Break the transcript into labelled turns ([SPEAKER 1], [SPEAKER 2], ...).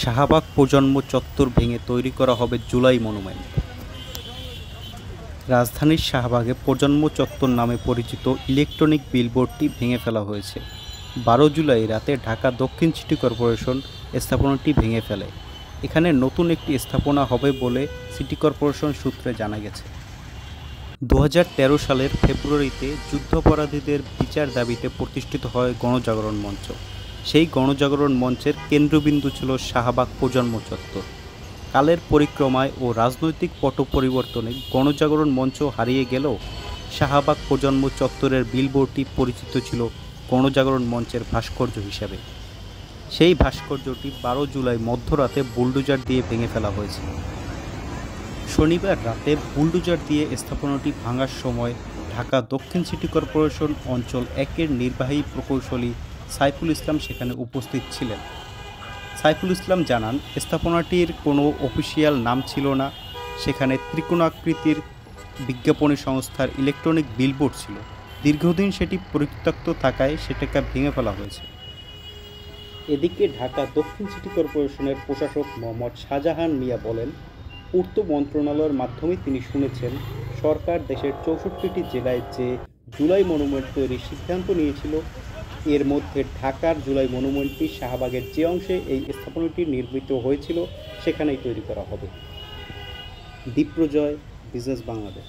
[SPEAKER 1] শাহবাগ প্রজন্ম চত্বর ভেঙে তৈরি করা হবে জুলাই মনুমেন্ট। রাজধানীর শাহবাগে প্রজন্ম চত্বর নামে পরিচিত ইলেকট্রনিক বিলবোর্ডটি ভেঙে ফেলা হয়েছে। 12 জুলাই রাতে ঢাকা দক্ষিণ সিটি কর্পোরেশন স্থাপনাটি ভেঙে ফেলে। এখানে নতুন একটি স্থাপনা হবে বলে সিটি কর্পোরেশন সূত্রে জানা গেছে। 2013 সালের ফেব্রুয়ারিতে যুদ্ধাপরাধীদের বিচার দাবিতে প্রতিষ্ঠিত হয় গণজাগরণ মঞ্চ। সেই গণজাগরণ মঞ্চের কেন্দ্রবিন্দু ছিল শাহবাগ প্রজন্ম চত্বর। কালের পরিক্রমায় ও রাজনৈতিক পট পরিবর্তনে গণজাগরণ মঞ্চ হারিয়ে গেলেও শাহবাগ প্রজন্ম চত্বরের বিলবোর্ডটি পরিচিত ছিল গণজাগরণ মঞ্চের ভাস্কর্য হিসাবে। সেই ভাস্কর্যটি 12 জুলাই মধ্যরাতে বুলডোজার দিয়ে ভেঙে ফেলা হয়েছিল। শনিবার রাতে বুলডোজার দিয়ে স্থাপনাটি ভাঙার সময় ঢাকা দক্ষিণ সিটি কর্পোরেশন অঞ্চল 1-এর নির্বাহী প্রকৌশলী সাইফুল ইসলাম সেখানে উপস্থিত ছিলেন। সাইফুল ইসলাম জানান, স্থাপনাটির কোনো অফিসিয়াল নাম ছিল না। সেখানে ত্রিকোণাকৃতির বিজ্ঞাপনী সংস্থার ইলেকট্রনিক বিলবোর্ড ছিল। দীর্ঘদিন সেটি পরিত্যক্ত থাকায় সেটাকে ভেঙে ফেলা হয়েছে। এদিকে ঢাকা দক্ষিণ সিটি কর্পোরেশনের প্রশাসক মোহাম্মদ শাহজাহান মিয়া বলেন, পূর্ত মন্ত্রণালয়ের মাধ্যমে তিনি শুনেছেন সরকার দেশের 64টি জেলায় যে জুলাই মনুমেন্ট তৈরির সিদ্ধান্ত নিয়েছিল, এর মধ্যে ঢাকার জুলাই মনুমেন্টটি শাহবাগের যে অংশে এই স্থাপনাটি নির্মিত হয়েছিল সেখানেই তৈরি করা হবে। দীপ্রজয়, বিজনেস বাংলাদেশ।